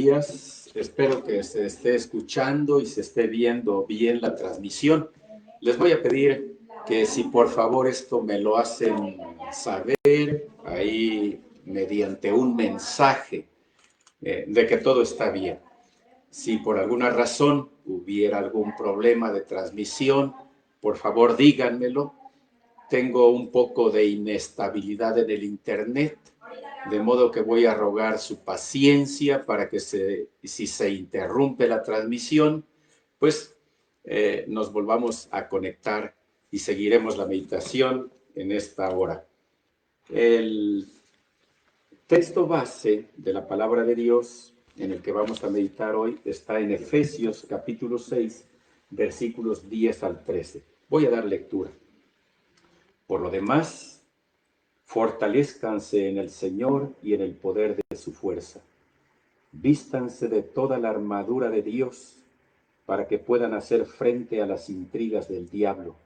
días. Espero que se esté escuchando y se esté viendo bien la transmisión. Les voy a pedir que si por favor esto me lo hacen saber ahí mediante un mensaje de que todo está bien. Si por alguna razón hubiera algún problema de transmisión, por favor díganmelo. Tengo un poco de inestabilidad en el internet, de modo que voy a rogar su paciencia para que si se interrumpe la transmisión, pues nos volvamos a conectar y seguiremos la meditación en esta hora. El texto base de la palabra de Dios en el que vamos a meditar hoy está en Efesios capítulo 6, versículos 10 al 13. Voy a dar lectura. Por lo demás, fortalezcanse en el Señor y en el poder de su fuerza. Vístanse de toda la armadura de Dios para que puedan hacer frente a las intrigas del diablo.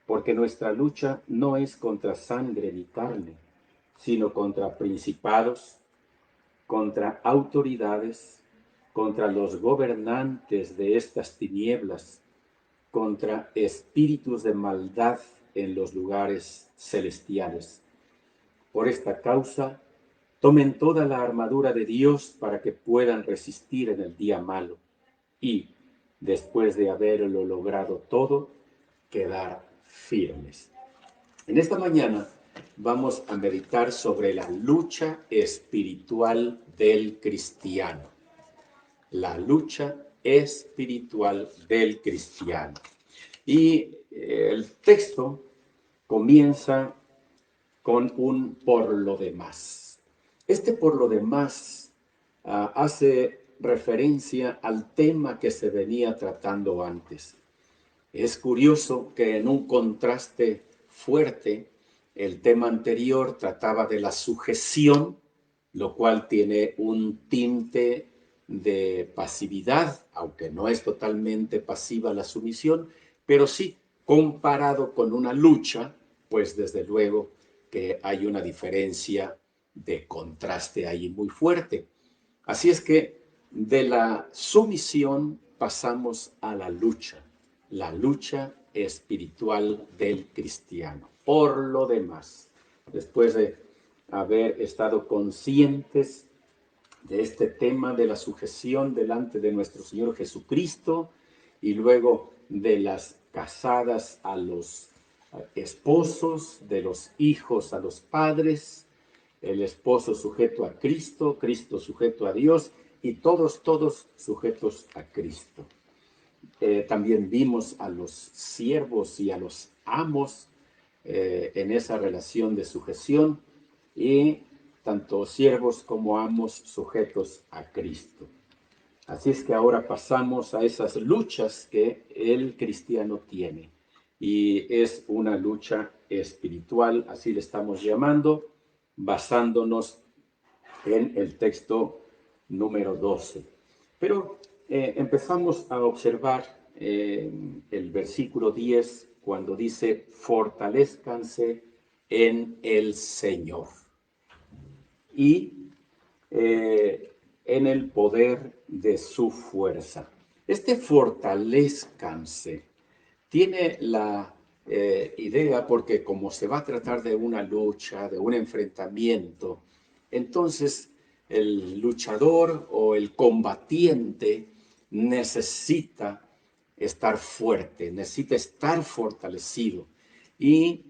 Porque nuestra lucha no es contra sangre ni carne, sino contra principados, contra autoridades, contra los gobernantes de estas tinieblas, contra espíritus de maldad en los lugares celestiales. Por esta causa, tomen toda la armadura de Dios para que puedan resistir en el día malo y, después de haberlo logrado todo, quedar firmes. En esta mañana vamos a meditar sobre la lucha espiritual del cristiano. La lucha espiritual del cristiano. Y el texto comienza con un por lo demás. Este por lo demás hace referencia al tema que se venía tratando antes. Es curioso que en un contraste fuerte, el tema anterior trataba de la sujeción, lo cual tiene un tinte de pasividad, aunque no es totalmente pasiva la sumisión, pero sí, comparado con una lucha, pues desde luego que hay una diferencia de contraste ahí muy fuerte. Así es que de la sumisión pasamos a la lucha espiritual del cristiano. Por lo demás, después de haber estado conscientes de este tema de la sujeción delante de nuestro Señor Jesucristo y luego de las casadas a los esposos, de los hijos a los padres, el esposo sujeto a Cristo, Cristo sujeto a Dios y todos sujetos a Cristo. También vimos a los siervos y a los amos en esa relación de sujeción y tanto siervos como amos sujetos a Cristo. Así es que ahora pasamos a esas luchas que el cristiano tiene y es una lucha espiritual, así le estamos llamando, basándonos en el texto número 12. Pero empezamos a observar el versículo 10 cuando dice, fortalezcanse en el Señor y en el poder de su fuerza. Este fortalezcanse tiene la idea, porque como se va a tratar de una lucha, de un enfrentamiento, entonces el luchador o el combatiente necesita estar fuerte, necesita estar fortalecido. Y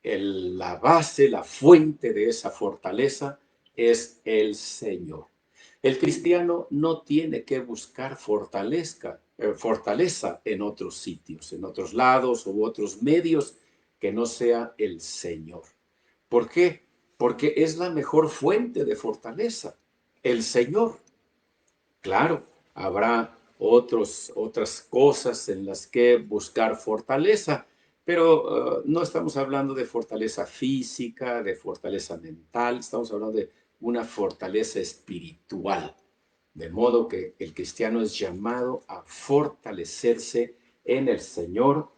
la base, la fuente de esa fortaleza es el Señor. El cristiano no tiene que buscar fortaleza en otros sitios, en otros lados u otros medios que no sea el Señor. ¿Por qué? Porque es la mejor fuente de fortaleza, el Señor. Claro, habrá otras cosas en las que buscar fortaleza, pero no estamos hablando de fortaleza física, de fortaleza mental, estamos hablando de una fortaleza espiritual. De modo que el cristiano es llamado a fortalecerse en el Señor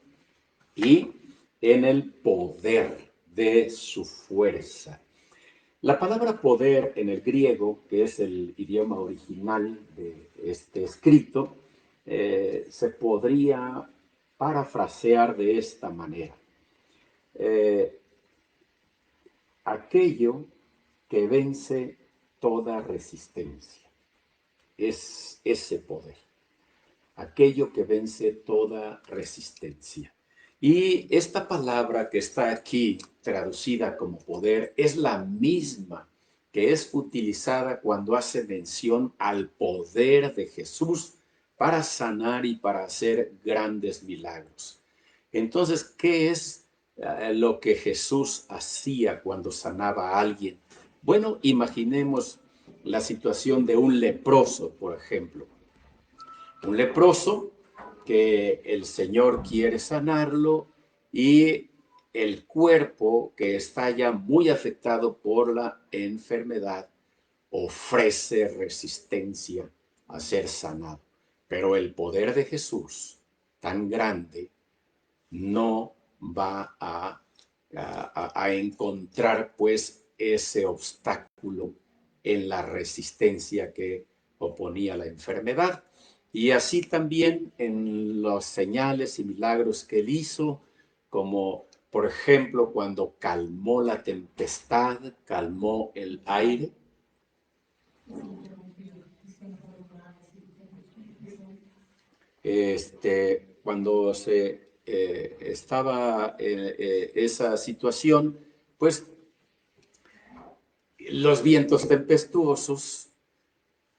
y en el poder de su fuerza. La palabra poder en el griego, que es el idioma original de este escrito, se podría parafrasear de esta manera. Eh, Aquello que vence toda resistencia. Es ese poder. Aquello que vence toda resistencia. Y esta palabra que está aquí traducida como poder es la misma que es utilizada cuando hace mención al poder de Jesús para sanar y para hacer grandes milagros. Entonces, ¿qué es lo que Jesús hacía cuando sanaba a alguien? Bueno, imaginemos la situación de un leproso, por ejemplo. Un leproso que el Señor quiere sanarlo y el cuerpo que está ya muy afectado por la enfermedad ofrece resistencia a ser sanado. Pero el poder de Jesús, tan grande, no va a encontrar pues ese obstáculo en la resistencia que oponía la enfermedad. Y así también en los señales y milagros que él hizo, como por ejemplo cuando calmó la tempestad, calmó el aire. Cuando se estaba en esa situación, pues los vientos tempestuosos,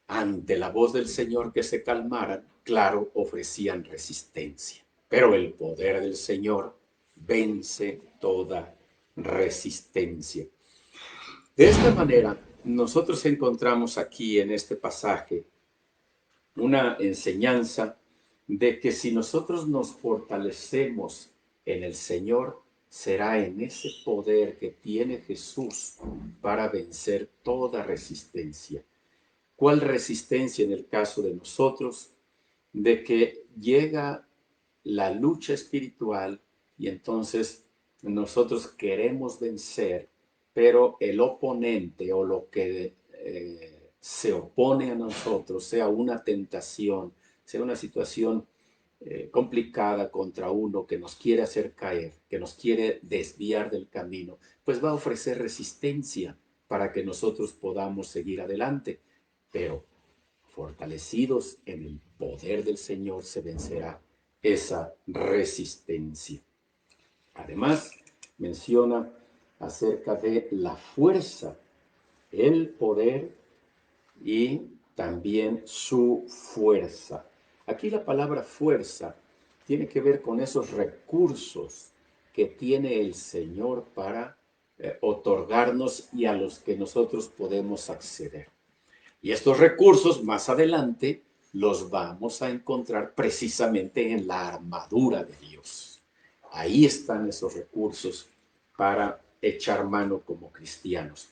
ante la voz del Señor que se calmaran, claro, ofrecían resistencia. Pero el poder del Señor vence toda resistencia. De esta manera, nosotros encontramos aquí en este pasaje una enseñanza de que si nosotros nos fortalecemos en el Señor, será en ese poder que tiene Jesús para vencer toda resistencia. ¿Cuál resistencia en el caso de nosotros? De que llega la lucha espiritual y entonces nosotros queremos vencer, pero el oponente o lo que se opone a nosotros, sea una tentación, sea una situación complicada contra uno que nos quiere hacer caer, que nos quiere desviar del camino, pues va a ofrecer resistencia para que nosotros podamos seguir adelante. Pero fortalecidos en el poder del Señor se vencerá esa resistencia. Además, menciona acerca de la fuerza, el poder y también su fuerza. Aquí la palabra fuerza tiene que ver con esos recursos que tiene el Señor para otorgarnos y a los que nosotros podemos acceder. Y estos recursos más adelante los vamos a encontrar precisamente en la armadura de Dios. Ahí están esos recursos para echar mano como cristianos.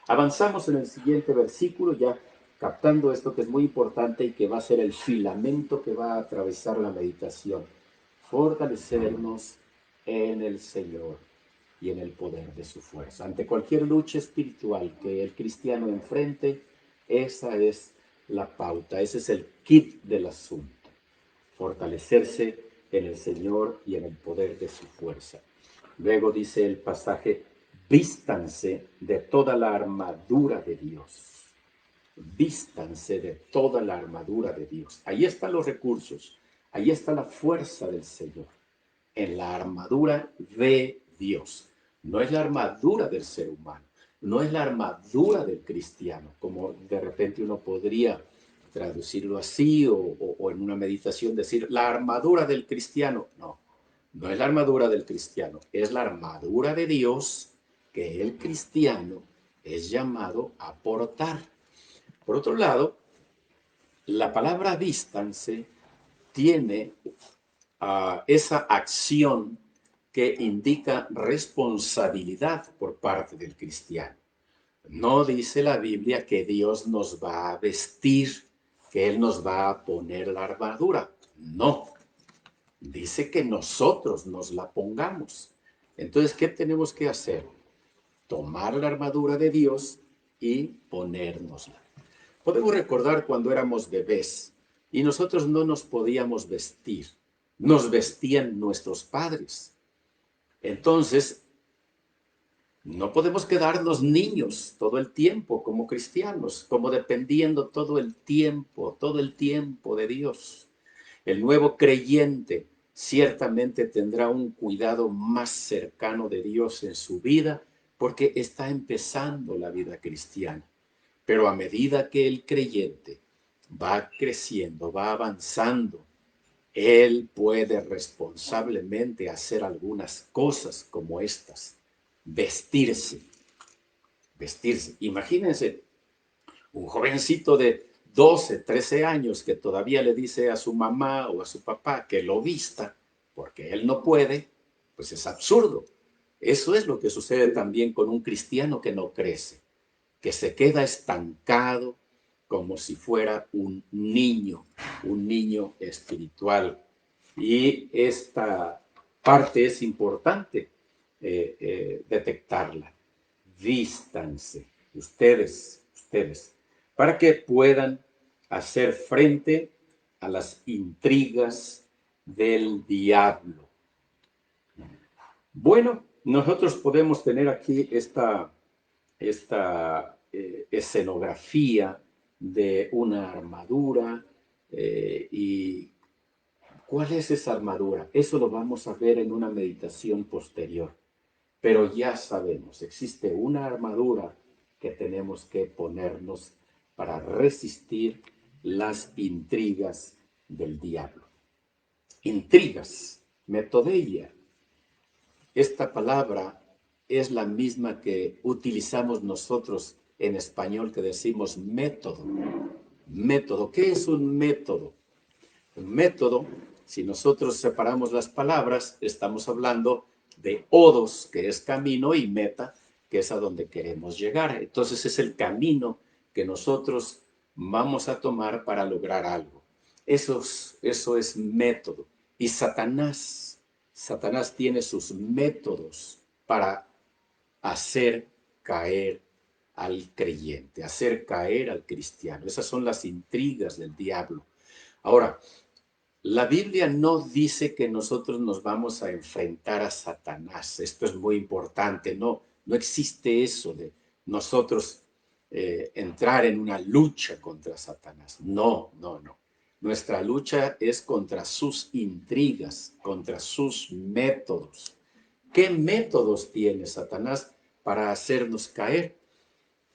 Avanzamos en el siguiente versículo, ya captando esto que es muy importante y que va a ser el filamento que va a atravesar la meditación. Fortalecernos en el Señor y en el poder de su fuerza. Ante cualquier lucha espiritual que el cristiano enfrente, esa es la pauta, ese es el kit del asunto. Fortalecerse en el Señor y en el poder de su fuerza. Luego dice el pasaje, vístanse de toda la armadura de Dios. Vístanse de toda la armadura de Dios. Ahí están los recursos, ahí está la fuerza del Señor, en la armadura de Dios. No es la armadura del ser humano, no es la armadura del cristiano, como de repente uno podría traducirlo así o en una meditación decir la armadura del cristiano. No, no es la armadura del cristiano, es la armadura de Dios que el cristiano es llamado a portar. Por otro lado, la palabra vístanse tiene esa acción que indica responsabilidad por parte del cristiano. No dice la Biblia que Dios nos va a vestir, que Él nos va a poner la armadura. No, dice que nosotros nos la pongamos. Entonces, ¿qué tenemos que hacer? tomar la armadura de Dios y ponérnosla. Podemos recordar cuando éramos bebés y nosotros no nos podíamos vestir, nos vestían nuestros padres. Entonces, no podemos quedarnos niños todo el tiempo como cristianos, como dependiendo todo el tiempo de Dios. El nuevo creyente ciertamente tendrá un cuidado más cercano de Dios en su vida porque está empezando la vida cristiana. Pero a medida que el creyente va creciendo, va avanzando, él puede responsablemente hacer algunas cosas como estas. Vestirse. Imagínense un jovencito de 12, 13 años que todavía le dice a su mamá o a su papá que lo vista porque él no puede, pues es absurdo. Eso es lo que sucede también con un cristiano que no crece, que se queda estancado como si fuera un niño espiritual. Y esta parte es importante detectarla. Vístanse, ustedes, para que puedan hacer frente a las intrigas del diablo. Bueno, nosotros podemos tener aquí esta escenografía de una armadura y ¿cuál es esa armadura? Eso lo vamos a ver en una meditación posterior. Pero ya sabemos, existe una armadura que tenemos que ponernos para resistir las intrigas del diablo. Intrigas, metodeia. Esta palabra es la misma que utilizamos nosotros en español que decimos método. Método, ¿qué es un método? Un método, si nosotros separamos las palabras, estamos hablando de odos, que es camino, y meta, que es a donde queremos llegar. Entonces es el camino que nosotros vamos a tomar para lograr algo. Eso es método. Y Satanás tiene sus métodos para hacer caer al creyente, hacer caer al cristiano. Esas son las intrigas del diablo. Ahora, la Biblia no dice que nosotros nos vamos a enfrentar a Satanás. Esto es muy importante. No existe eso de nosotros entrar en una lucha contra Satanás. No. Nuestra lucha es contra sus intrigas, contra sus métodos. ¿Qué métodos tiene Satanás para hacernos caer?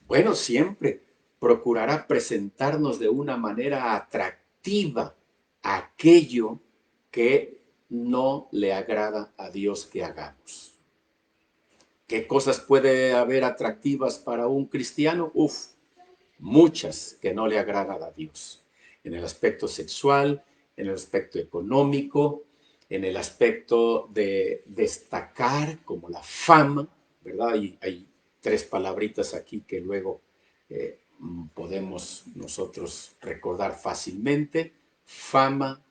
Bueno, siempre procurará presentarnos de una manera atractiva aquello que no le agrada a Dios que hagamos. ¿Qué cosas puede haber atractivas para un cristiano? Muchas que no le agradan a Dios. En el aspecto sexual, en el aspecto económico, en el aspecto de destacar, como la fama, ¿verdad? Y hay tres palabritas aquí que luego podemos nosotros recordar fácilmente: fama,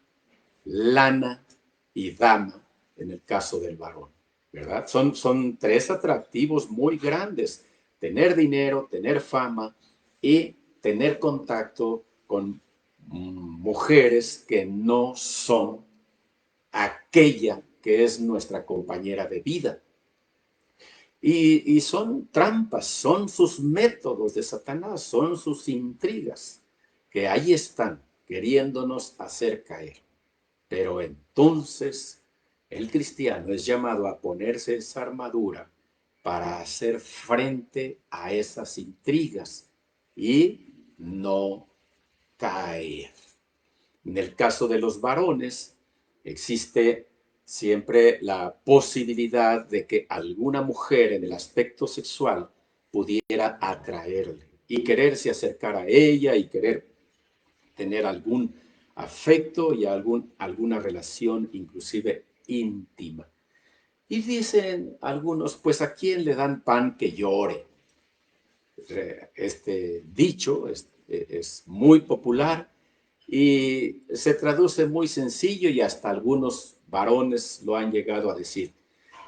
lana y dama, en el caso del varón, ¿verdad? Son tres atractivos muy grandes: tener dinero, tener fama y tener contacto con mujeres que no son aquella que es nuestra compañera de vida. Y son trampas, son sus métodos de Satanás, son sus intrigas, que ahí están, queriéndonos hacer caer. Pero entonces el cristiano es llamado a ponerse esa armadura para hacer frente a esas intrigas y no caer. En el caso de los varones, existe siempre la posibilidad de que alguna mujer en el aspecto sexual pudiera atraerle y quererse acercar a ella y querer tener algún afecto y alguna relación inclusive íntima. Y dicen algunos, pues ¿a quién le dan pan que llore? Este dicho es muy popular y se traduce muy sencillo y hasta algunos varones lo han llegado a decir.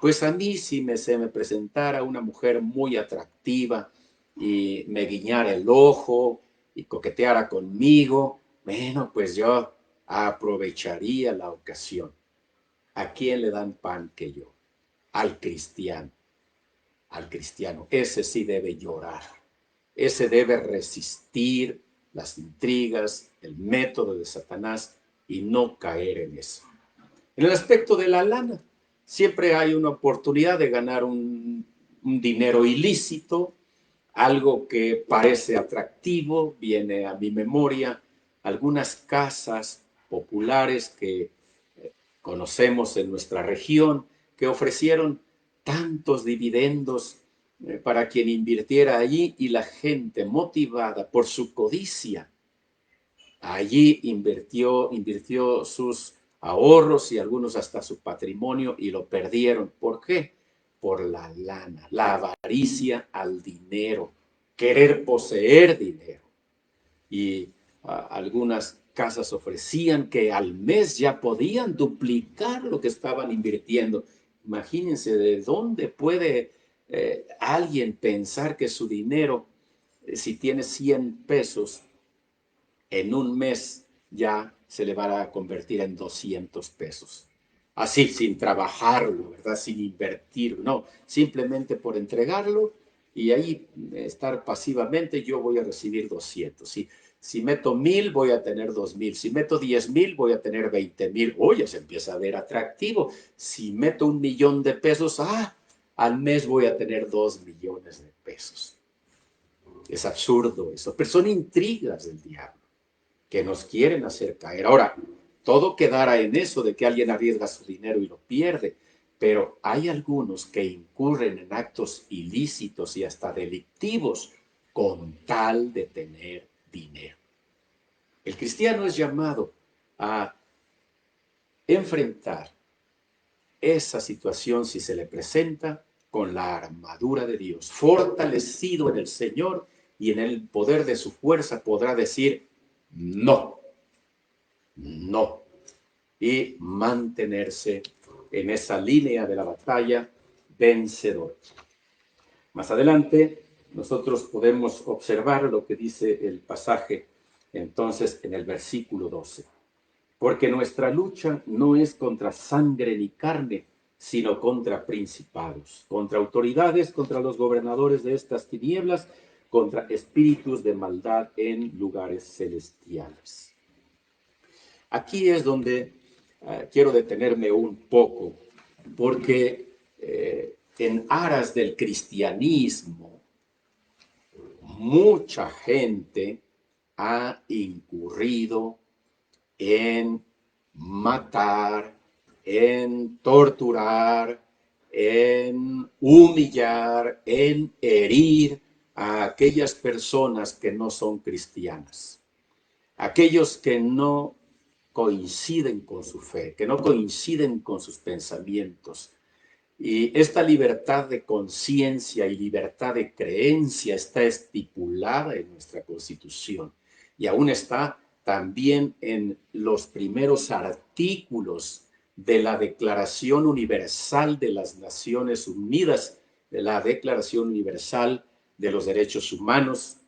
pues a mí si se me presentara una mujer muy atractiva y me guiñara el ojo y coqueteara conmigo, bueno, pues yo aprovecharía la ocasión. ¿A quién le dan pan que yo? Al cristiano. Al cristiano. Ese sí debe llorar. Ese debe resistir las intrigas, el método de Satanás y no caer en eso. En el aspecto de la lana, siempre hay una oportunidad de ganar un dinero ilícito, algo que parece atractivo. Viene a mi memoria algunas casas populares que conocemos en nuestra región, que ofrecieron tantos dividendos para quien invirtiera allí, y la gente motivada por su codicia allí invirtió sus ahorros y algunos hasta su patrimonio y lo perdieron. ¿Por qué? Por la lana, la avaricia al dinero, querer poseer dinero. Y algunas casas ofrecían que al mes ya podían duplicar lo que estaban invirtiendo. Imagínense de dónde puede alguien pensar que su dinero, si tiene 100 pesos, en un mes ya se le va a convertir en 200 pesos. Así, sin trabajarlo, ¿verdad? Sin invertir, no, simplemente por entregarlo y ahí estar pasivamente, yo voy a recibir 200. Si meto 1,000, voy a tener 2,000. Si meto 10,000, voy a tener 20,000. Oye, se empieza a ver atractivo. Si meto 1,000,000 de pesos, al mes voy a tener 2,000,000 de pesos. Es absurdo eso, pero son intrigas del diablo que nos quieren hacer caer. Ahora, todo quedará en eso de que alguien arriesga su dinero y lo pierde, pero hay algunos que incurren en actos ilícitos y hasta delictivos con tal de tener dinero. El cristiano es llamado a enfrentar esa situación si se le presenta con la armadura de Dios, fortalecido en el Señor y en el poder de su fuerza podrá decir no, no, y mantenerse en esa línea de la batalla vencedor. Más adelante, nosotros podemos observar lo que dice el pasaje entonces en el versículo 12. Porque nuestra lucha no es contra sangre ni carne, sino contra principados, contra autoridades, contra los gobernadores de estas tinieblas, contra espíritus de maldad en lugares celestiales. Aquí es donde quiero detenerme un poco, porque en aras del cristianismo, mucha gente ha incurrido en matar, en torturar, en humillar, en herir a aquellas personas que no son cristianas, aquellos que no coinciden con su fe, que no coinciden con sus pensamientos. Y esta libertad de conciencia y libertad de creencia está estipulada en nuestra Constitución y aún está también en los primeros artículos de la Declaración Universal de las Naciones Unidas, de la Declaración Universal de los Derechos Humanos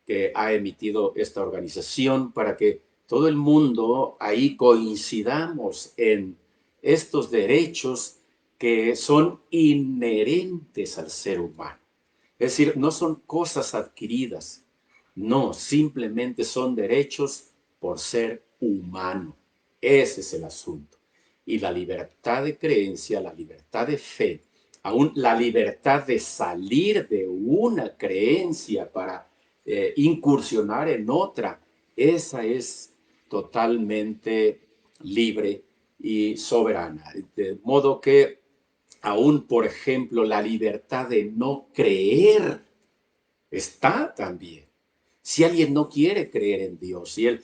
que ha emitido esta organización para que todo el mundo ahí coincidamos en estos derechos que son inherentes al ser humano. Es decir, no son cosas adquiridas, no, simplemente son derechos por ser humano. Ese es el asunto. Y la libertad de creencia, la libertad de fe, aún la libertad de salir de una creencia para incursionar en otra, esa es totalmente libre y soberana. De modo que aún, por ejemplo, la libertad de no creer está también. Si alguien no quiere creer en Dios, si él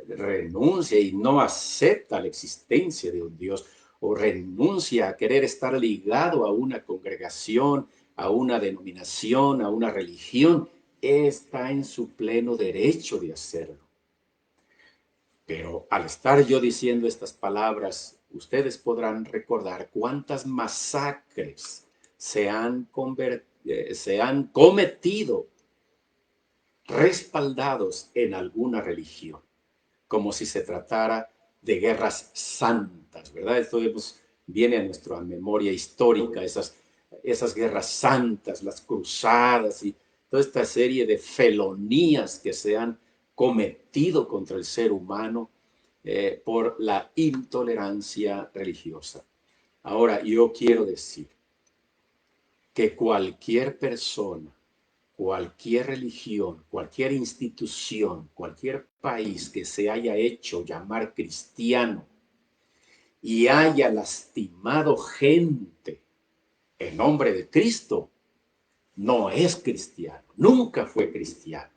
renuncia y no acepta la existencia de un Dios, o renuncia a querer estar ligado a una congregación, a una denominación, a una religión, está en su pleno derecho de hacerlo. Pero al estar yo diciendo estas palabras ustedes podrán recordar cuántas masacres se han cometido respaldados en alguna religión, como si se tratara de guerras santas, ¿verdad? Esto viene a nuestra memoria histórica, esas guerras santas, las cruzadas y toda esta serie de felonías que se han cometido contra el ser humano por la intolerancia religiosa. Ahora, yo quiero decir que cualquier persona, cualquier religión, cualquier institución, cualquier país que se haya hecho llamar cristiano y haya lastimado gente en nombre de Cristo, no es cristiano, nunca fue cristiano,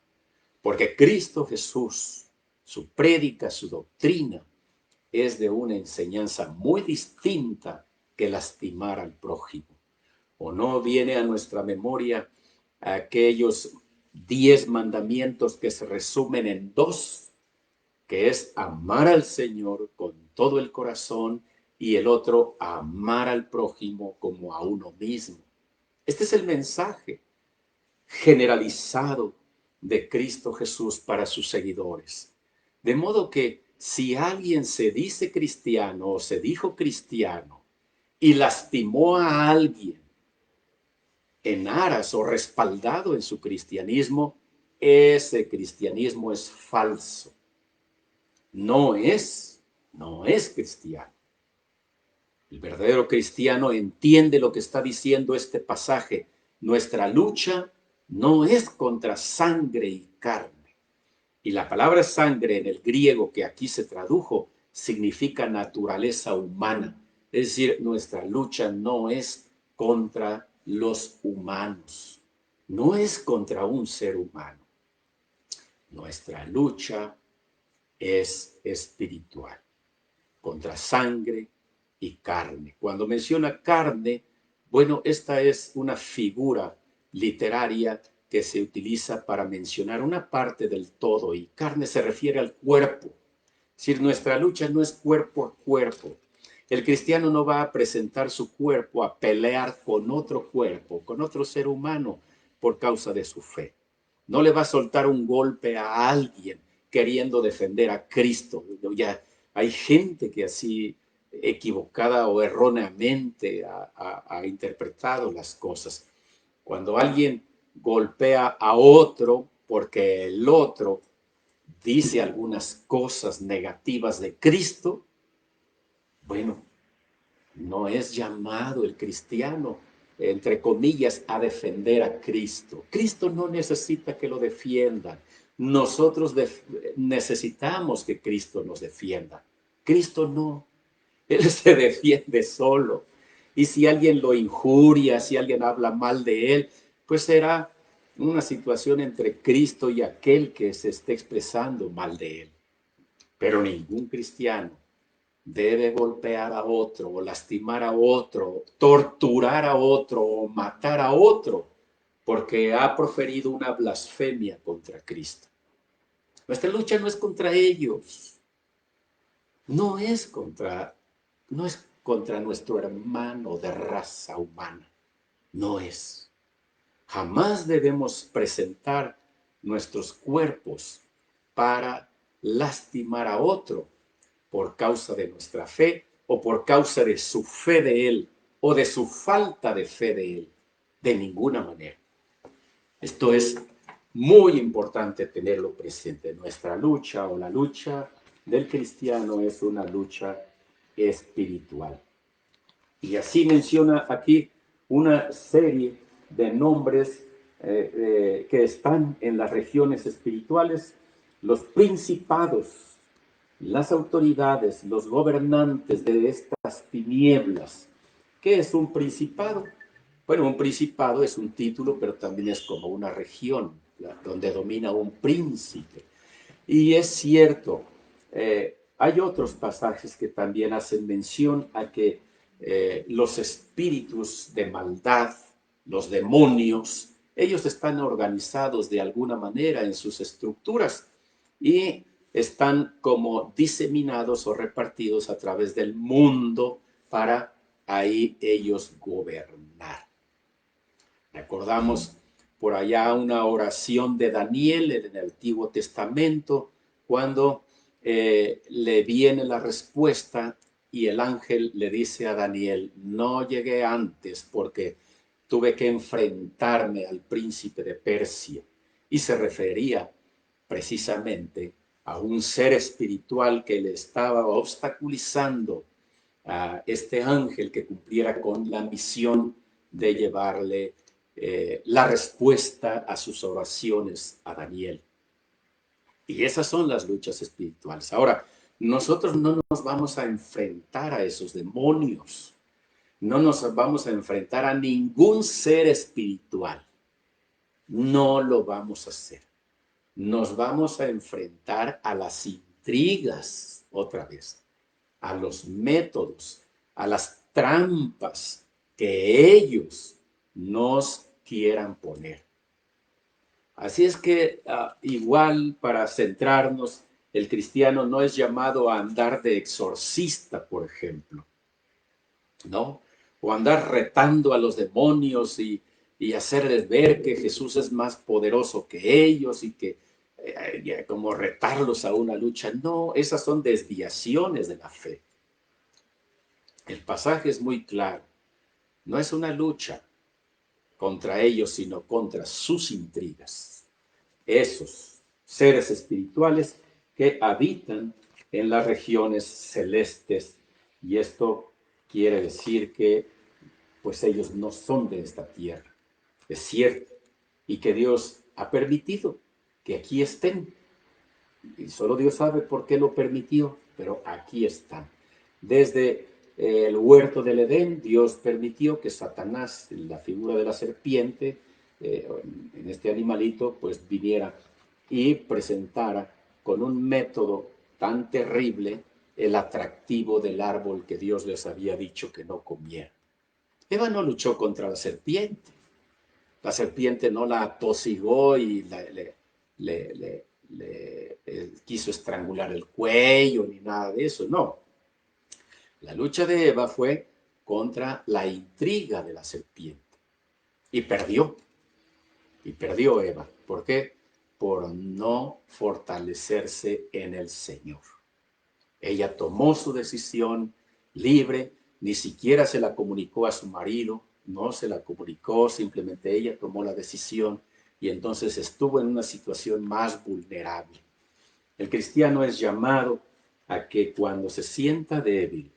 porque Cristo Jesús, su prédica, su doctrina, es de una enseñanza muy distinta que lastimar al prójimo. ¿O no viene a nuestra memoria aquellos 10 mandamientos que se resumen en 2, que es amar al Señor con todo el corazón y el otro, amar al prójimo como a uno mismo? Este es el mensaje generalizado de Cristo Jesús para sus seguidores. De modo que si alguien se dice cristiano o se dijo cristiano y lastimó a alguien en aras o respaldado en su cristianismo, ese cristianismo es falso. No es cristiano. El verdadero cristiano entiende lo que está diciendo este pasaje. Nuestra lucha no es contra sangre y carne. Y la palabra sangre en el griego que aquí se tradujo significa naturaleza humana. Es decir, nuestra lucha no es contra los humanos, no es contra un ser humano. Nuestra lucha es espiritual, contra sangre y carne. Cuando menciona carne, bueno, esta es una figura literaria que se utiliza para mencionar una parte del todo, y carne se refiere al cuerpo. Es decir, nuestra lucha no es cuerpo a cuerpo. El cristiano no va a presentar su cuerpo a pelear con otro cuerpo, con otro ser humano por causa de su fe. No le va a soltar un golpe a alguien queriendo defender a Cristo. Ya hay gente que así equivocada o erróneamente ha interpretado las cosas. Cuando alguien golpea a otro porque el otro dice algunas cosas negativas de Cristo, bueno, no es llamado el cristiano, entre comillas, a defender a Cristo. Cristo no necesita que lo defiendan. Nosotros necesitamos que Cristo nos defienda. Cristo no. Él se defiende solo. Y si alguien lo injuria, si alguien habla mal de él, pues será una situación entre Cristo y aquel que se esté expresando mal de él. Pero ningún cristiano debe golpear a otro o lastimar a otro, torturar a otro o matar a otro porque ha proferido una blasfemia contra Cristo. Nuestra lucha no es contra ellos, no es contra nuestro hermano de raza humana, no es. Jamás debemos presentar nuestros cuerpos para lastimar a otro por causa de nuestra fe o por causa de su fe de él o de su falta de fe de él. De ninguna manera. Esto es muy importante tenerlo presente. Nuestra lucha o la lucha del cristiano es una lucha espiritual. Y así menciona aquí una serie de nombres que están en las regiones espirituales, los principados, las autoridades, los gobernantes de estas tinieblas. ¿Qué es un principado? Bueno, un principado es un título, pero también es como una región donde domina un príncipe. Y es cierto, hay otros pasajes que también hacen mención a que los espíritus de maldad, los demonios, ellos están organizados de alguna manera en sus estructuras y están como diseminados o repartidos a través del mundo para ahí ellos gobernar. Recordamos por allá una oración de Daniel en el Antiguo Testamento, cuando le viene la respuesta y el ángel le dice a Daniel: no llegué antes porque tuve que enfrentarme al príncipe de Persia. Y se refería precisamente a un ser espiritual que le estaba obstaculizando a este ángel que cumpliera con la misión de llevarle la respuesta a sus oraciones a Daniel. Y esas son las luchas espirituales. Ahora, nosotros no nos vamos a enfrentar a esos demonios, no nos vamos a enfrentar a ningún ser espiritual, no lo vamos a hacer. Nos vamos a enfrentar a las intrigas, otra vez, a los métodos, a las trampas que ellos nos quieran poner. Así es que igual, para centrarnos, el cristiano no es llamado a andar de exorcista, por ejemplo, ¿no? O andar retando a los demonios y hacerles ver que Jesús es más poderoso que ellos y que como retarlos a una lucha. No, esas son desviaciones de la fe. El pasaje es muy claro. No es una lucha contra ellos, sino contra sus intrigas. Esos seres espirituales que habitan en las regiones celestes. Y esto quiere decir que pues ellos no son de esta tierra. Es cierto. Y que Dios ha permitido que aquí estén. Y solo Dios sabe por qué lo permitió, pero aquí están. Desde el huerto del Edén, Dios permitió que Satanás, la figura de la serpiente, en este animalito, pues viniera y presentara con un método tan terrible el atractivo del árbol que Dios les había dicho que no comieran. Eva no luchó contra la serpiente. La serpiente no la atosigó y le quiso estrangular el cuello ni nada de eso, no. La lucha de Eva fue contra la intriga de la serpiente y perdió Eva. ¿Por qué? Por no fortalecerse en el Señor. Ella tomó su decisión libre, ni siquiera se la comunicó a su marido, no se la comunicó, simplemente ella tomó la decisión y entonces estuvo en una situación más vulnerable. El cristiano es llamado a que cuando se sienta débil,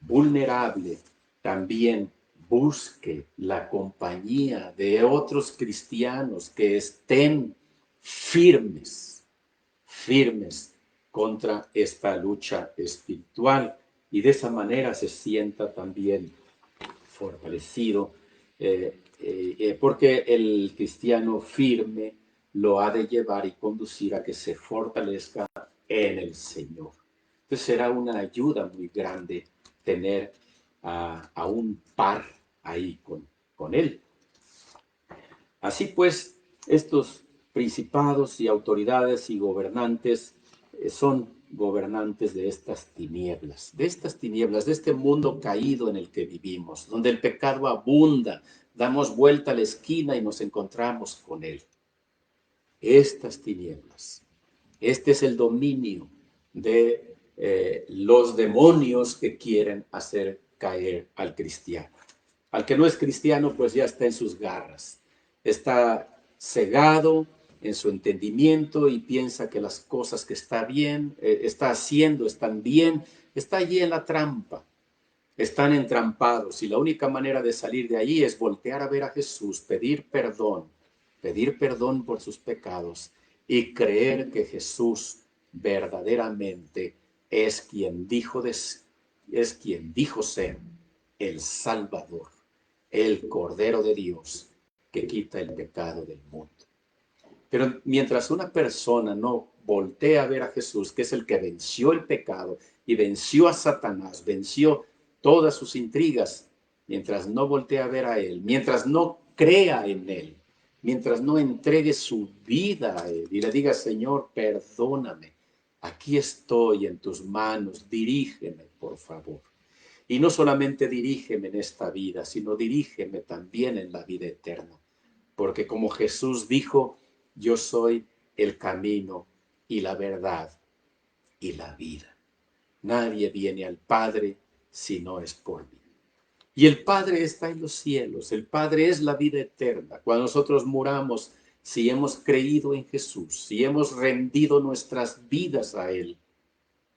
vulnerable, también busque la compañía de otros cristianos que estén firmes contra esta lucha espiritual y de esa manera se sienta también fortalecido, porque el cristiano firme lo ha de llevar y conducir a que se fortalezca en el Señor. Entonces será una ayuda muy grande tener a un par ahí con él. Así pues, estos principados y autoridades y gobernantes son gobernantes de estas tinieblas, de este mundo caído en el que vivimos, donde el pecado abunda, damos vuelta a la esquina y nos encontramos con él. Estas tinieblas, este es el dominio de los demonios que quieren hacer caer al cristiano. Al que no es cristiano, pues ya está en sus garras, está cegado en su entendimiento y piensa que las cosas que está haciendo están bien, está allí en la trampa, están entrampados y la única manera de salir de ahí es voltear a ver a Jesús, pedir perdón por sus pecados y creer que Jesús verdaderamente es quien dijo ser el Salvador, el Cordero de Dios que quita el pecado del mundo. Pero mientras una persona no voltea a ver a Jesús, que es el que venció el pecado y venció a Satanás, venció todas sus intrigas, mientras no voltea a ver a él, mientras no crea en él, mientras no entregue su vida a él y le diga: Señor, perdóname, Aquí estoy en tus manos, dirígeme, por favor. Y no solamente dirígeme en esta vida, sino dirígeme también en la vida eterna. Porque como Jesús dijo, yo soy el camino y la verdad y la vida. Nadie viene al Padre si no es por mí. Y el Padre está en los cielos, el Padre es la vida eterna. Cuando nosotros muramos, si hemos creído en Jesús, si hemos rendido nuestras vidas a Él,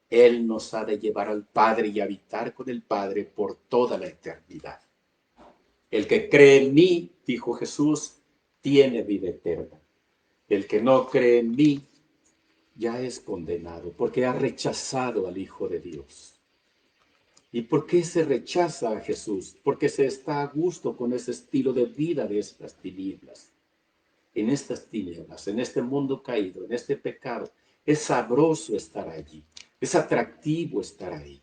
Él nos ha de llevar al Padre y habitar con el Padre por toda la eternidad. El que cree en mí, dijo Jesús, tiene vida eterna. El que no cree en mí ya es condenado porque ha rechazado al Hijo de Dios. ¿Y por qué se rechaza a Jesús? Porque se está a gusto con ese estilo de vida de estas tinieblas. En estas tinieblas, en este mundo caído, en este pecado, es sabroso estar allí, es atractivo estar ahí.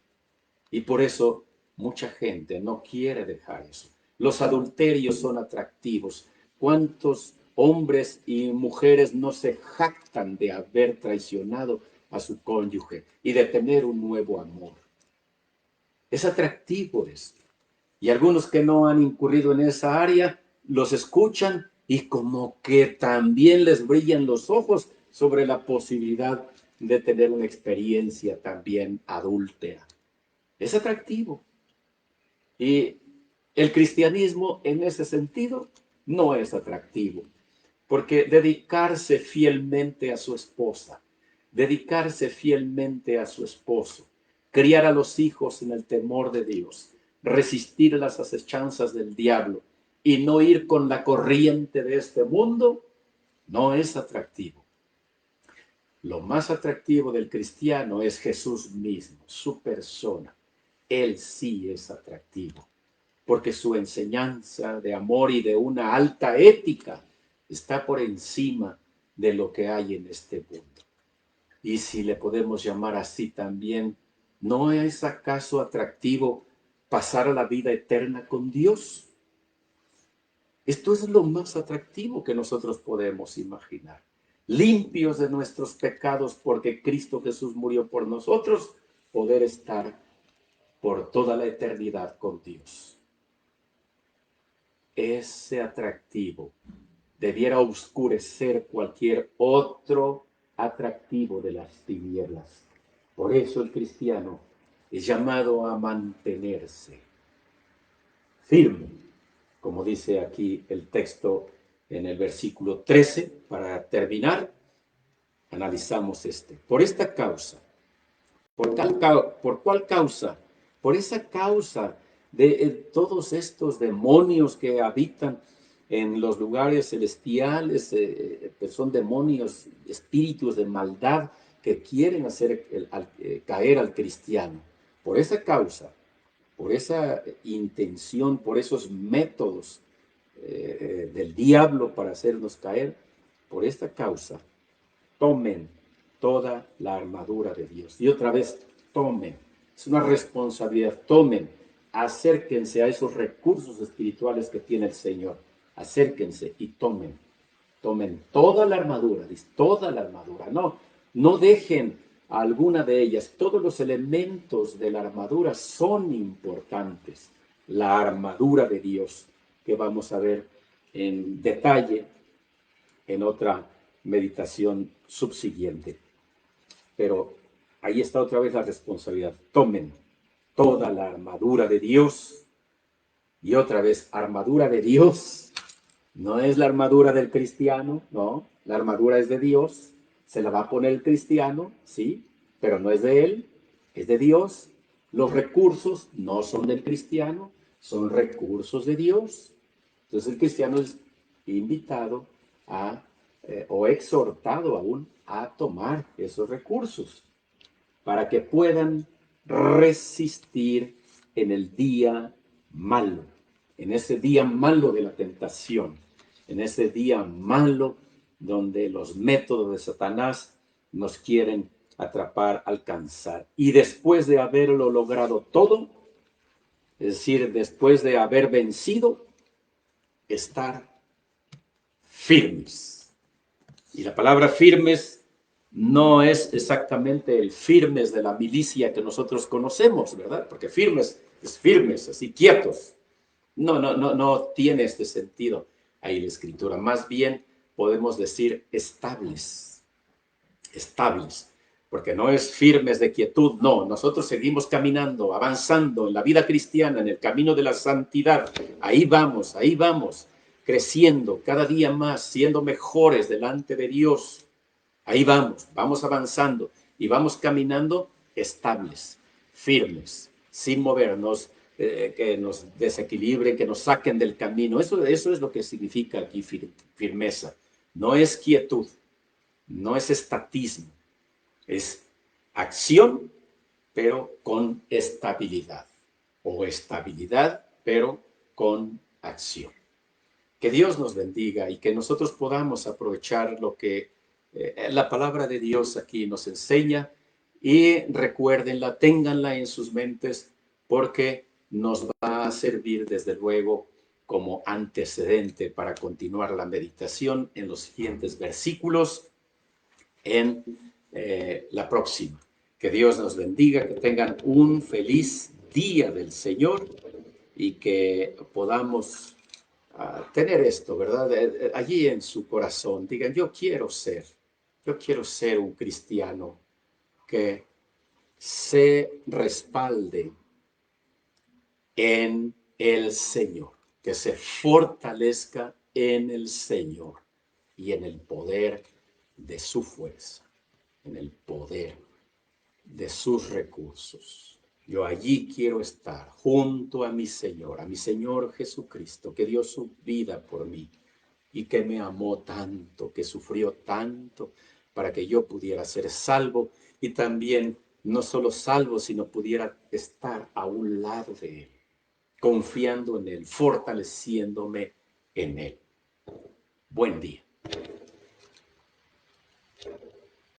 Y por eso mucha gente no quiere dejar eso. Los adulterios son atractivos. ¿Cuántos hombres y mujeres no se jactan de haber traicionado a su cónyuge y de tener un nuevo amor? Es atractivo esto. Y algunos que no han incurrido en esa área los escuchan y como que también les brillan los ojos sobre la posibilidad de tener una experiencia también adúltera. Es atractivo. Y el cristianismo en ese sentido no es atractivo, porque dedicarse fielmente a su esposa, dedicarse fielmente a su esposo, criar a los hijos en el temor de Dios, resistir las acechanzas del diablo y no ir con la corriente de este mundo, no es atractivo. Lo más atractivo del cristiano es Jesús mismo, su persona. Él sí es atractivo, porque su enseñanza de amor y de una alta ética está por encima de lo que hay en este mundo. Y si le podemos llamar así también, ¿no es acaso atractivo pasar a la vida eterna con Dios? Esto es lo más atractivo que nosotros podemos imaginar. Limpios de nuestros pecados porque Cristo Jesús murió por nosotros, poder estar por toda la eternidad con Dios. Ese atractivo debiera oscurecer cualquier otro atractivo de las tinieblas. Por eso el cristiano es llamado a mantenerse firme, como dice aquí el texto en el versículo 13. Para terminar, analizamos este. Por esta causa, ¿por cuál causa? Por esa causa de todos estos demonios que habitan en los lugares celestiales, que son demonios, espíritus de maldad que quieren hacer caer al cristiano. Por esa causa, por esa intención, por esos métodos del diablo para hacernos caer, por esta causa, tomen toda la armadura de Dios. Y otra vez, tomen. Es una responsabilidad. Tomen. Acérquense a esos recursos espirituales que tiene el Señor. Acérquense y tomen. Tomen toda la armadura. Dice, toda la armadura. No dejen alguna de ellas. Todos los elementos de la armadura son importantes. La armadura de Dios, que vamos a ver en detalle en otra meditación subsiguiente. Pero ahí está otra vez la responsabilidad. Tomen toda la armadura de Dios. Y otra vez, armadura de Dios. No es la armadura del cristiano, no. La armadura es de Dios. Se la va a poner el cristiano, sí, pero no es de él, es de Dios. Los recursos no son del cristiano, son recursos de Dios. Entonces el cristiano es invitado o exhortado aún a tomar esos recursos para que puedan resistir en el día malo, en ese día malo de la tentación, en ese día malo donde los métodos de Satanás nos quieren atrapar, alcanzar. Y después de haberlo logrado todo, es decir, después de haber vencido, estar firmes. Y la palabra firmes no es exactamente el firmes de la milicia que nosotros conocemos, ¿verdad? Porque firmes es firmes, así quietos. No tiene este sentido ahí la escritura. Más bien podemos decir estables, estables, porque no es firmes de quietud, no. Nosotros seguimos caminando, avanzando en la vida cristiana, en el camino de la santidad. Ahí vamos, creciendo cada día más, siendo mejores delante de Dios. Ahí vamos avanzando y vamos caminando estables, firmes, sin movernos, que nos desequilibren, que nos saquen del camino. Eso es lo que significa aquí firmeza. No es quietud, no es estatismo, es acción, pero con estabilidad, o estabilidad, pero con acción. Que Dios nos bendiga y que nosotros podamos aprovechar lo que la palabra de Dios aquí nos enseña y recuérdenla, ténganla en sus mentes porque nos va a servir desde luego como antecedente para continuar la meditación en los siguientes versículos en la próxima. Que Dios nos bendiga, que tengan un feliz día del Señor y que podamos tener esto, ¿verdad? Allí en su corazón, digan, yo quiero ser un cristiano que se respalde en el Señor, que se fortalezca en el Señor y en el poder de su fuerza, en el poder de sus recursos. Yo allí quiero estar junto a mi Señor Jesucristo, que dio su vida por mí y que me amó tanto, que sufrió tanto para que yo pudiera ser salvo y también no solo salvo, sino pudiera estar a un lado de Él, confiando en Él, fortaleciéndome en Él. Buen día.